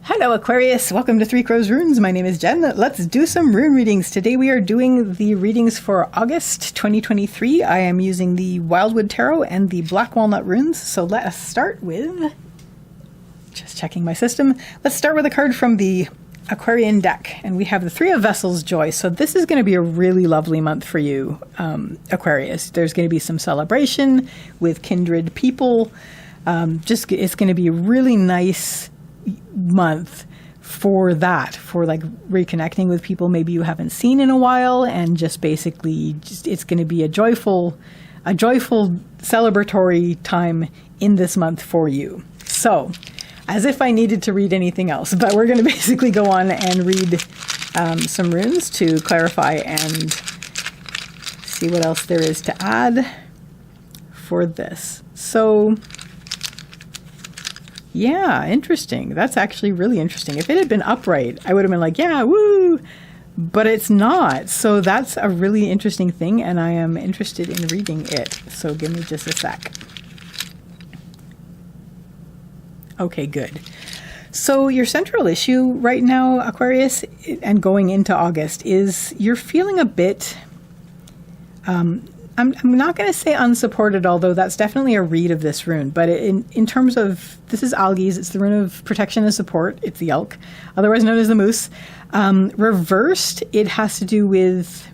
Hello Aquarius, welcome to Three Crows Runes. My name is Jen. Let's do some rune readings. Today we are doing the readings for August 2023. I am using the Wildwood Tarot and the Black Walnut runes. So let us start with, just checking my system, let's start with a card from the Aquarian deck. And we have the Three of Vessels, Joy. So this is going to be a really lovely month for you, Aquarius. There's going to be some celebration with kindred people. It's going to be a really nice month for that, for like reconnecting with people maybe you haven't seen in a while, and just basically it's going to be a joyful celebratory time in this month for you. So as if I needed to read anything else, but we're going to basically go on and read some runes to clarify and see what else there is to add for this. So yeah, interesting. That's actually really interesting. If it had been upright, I would have been like, yeah, woo! But it's not. So that's a really interesting thing, and I am interested in reading it. So give me just a sec. Okay, good. So your central issue right now, Aquarius, and going into August, is you're feeling a bit... I'm not going to say unsupported, although that's definitely a read of this rune. But in terms of, this is Algi's, it's the rune of protection and support. It's the elk, otherwise known as the moose. Reversed, it has to do with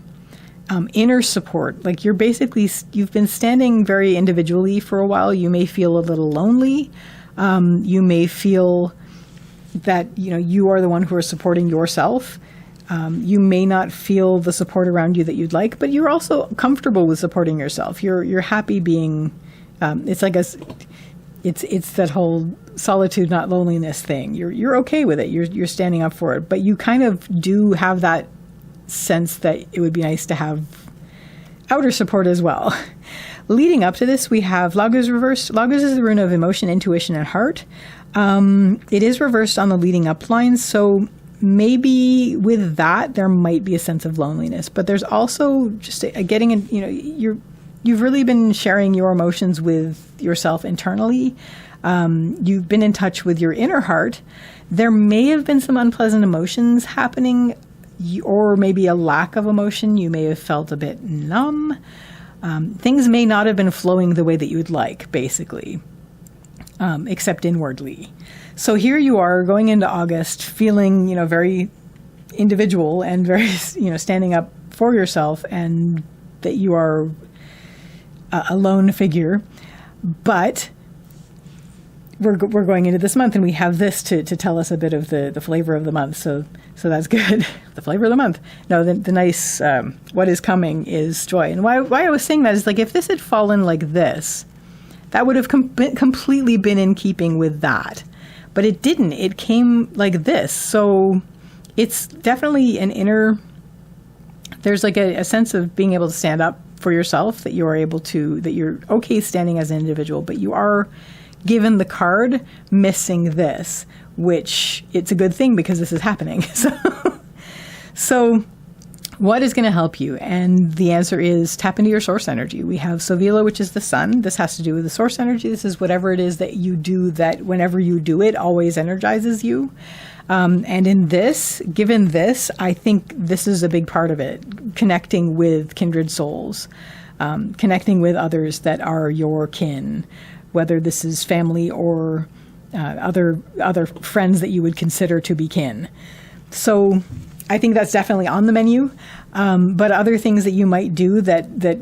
inner support. Like you've been standing very individually for a while. You may feel a little lonely. You may feel that, you are the one who is supporting yourself. You may not feel the support around you that you'd like, but you're also comfortable with supporting yourself. You're happy being. It's like it's that whole solitude, not loneliness thing. You're okay with it. You're standing up for it, but you kind of do have that sense that it would be nice to have outer support as well. Leading up to this, we have Laguz reversed. Laguz is the rune of emotion, intuition, and heart. It is reversed on the leading up line, so maybe with that, there might be a sense of loneliness, but there's also just getting in, you've really been sharing your emotions with yourself internally. You've been in touch with your inner heart. There may have been some unpleasant emotions happening, or maybe a lack of emotion. You may have felt a bit numb. Things may not have been flowing the way that you'd like, basically, except inwardly. So here you are going into August feeling, very individual and very, standing up for yourself, and that you are a lone figure. But we're going into this month, and we have this to tell us a bit of the flavor of the month. So that's good. The flavor of the month. No, the nice, what is coming is joy. And why I was saying that is, like, if this had fallen like this, that would have completely been in keeping with that. But it didn't. It came like this. So it's definitely an inner, there's like a sense of being able to stand up for yourself, that you're okay standing as an individual, but you are given the card missing this, which it's a good thing because this is happening. So what is going to help you? And the answer is tap into your source energy. We have Sovila, which is the sun. This has to do with the source energy. This is whatever it is that you do that whenever you do it always energizes you. And in this, given this, I think this is a big part of it. Connecting with kindred souls, connecting with others that are your kin, whether this is family or other friends that you would consider to be kin. So I think that's definitely on the menu, but other things that you might do that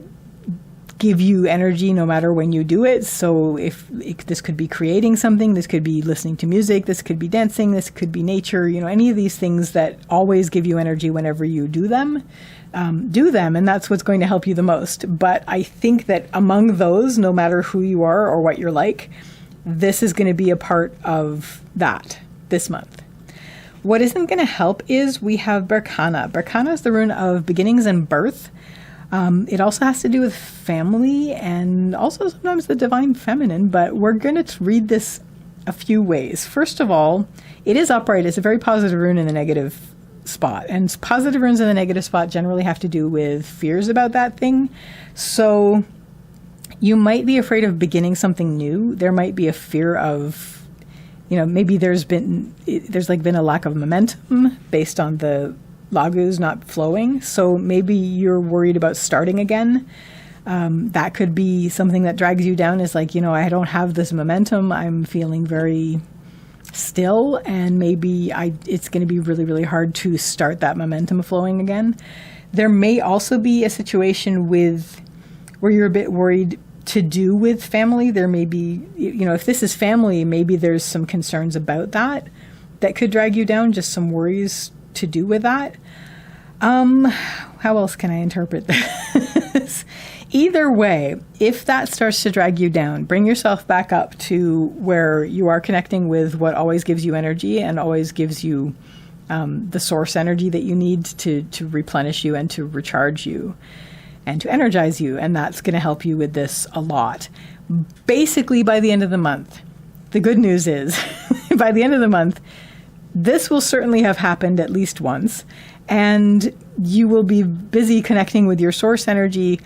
give you energy no matter when you do it. So this could be creating something, this could be listening to music, this could be dancing, this could be nature, any of these things that always give you energy whenever you do them, and that's what's going to help you the most. But I think that among those, no matter who you are or what you're like, this is going to be a part of that this month. What isn't going to help is we have Berkana. Berkana is the rune of beginnings and birth. It also has to do with family and also sometimes the divine feminine, but we're going to read this a few ways. First of all, it is upright. It's a very positive rune in the negative spot. And positive runes in the negative spot generally have to do with fears about that thing. So you might be afraid of beginning something new. There might be a fear of maybe there's been a lack of momentum based on the lagus not flowing. So maybe you're worried about starting again. That could be something that drags you down, is like, I don't have this momentum. I'm feeling very still, and maybe it's going to be really, really hard to start that momentum flowing again. There may also be a situation where you're a bit worried to do with family. There may be, if this is family, maybe there's some concerns about that could drag you down, just some worries to do with that. How else can I interpret this? Either way, if that starts to drag you down, bring yourself back up to where you are connecting with what always gives you energy and always gives you the source energy that you need to replenish you and to recharge you and to energize you. And that's going to help you with this a lot. Basically, by the end of the month, the good news is by the end of the month, this will certainly have happened at least once, and you will be busy connecting with your source energy.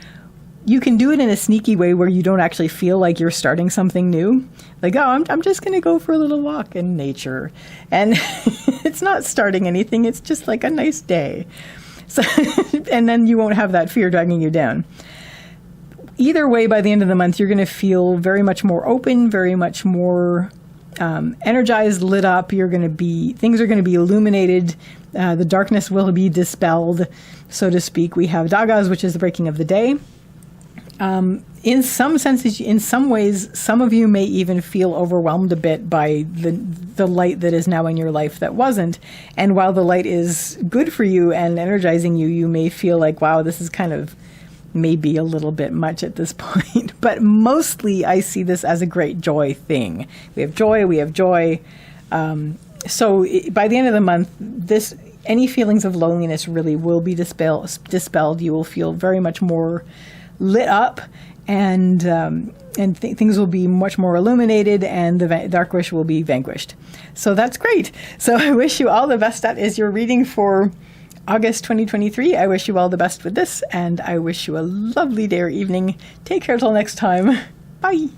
You can do it in a sneaky way where you don't actually feel like you're starting something new. Like, I'm just going to go for a little walk in nature. And it's not starting anything. It's just like a nice day. So, and then you won't have that fear dragging you down. Either way, by the end of the month, you're going to feel very much more open, very much more energized, lit up. Things are going to be illuminated. The darkness will be dispelled, so to speak. We have Dagas, which is the breaking of the day. In some senses, in some ways, some of you may even feel overwhelmed a bit by the light that is now in your life that wasn't. And while the light is good for you and energizing you, you may feel like, wow, this is kind of maybe a little bit much at this point. But mostly I see this as a great joy thing. We have joy. So by the end of the month, any feelings of loneliness really will be dispelled. You will feel very much more lit up, and things will be much more illuminated, and the dark wish will be vanquished. So that's great. So I wish you all the best. That is your reading for August 2023. I wish you all the best with this, and I wish you a lovely day or evening. Take care till next time. Bye.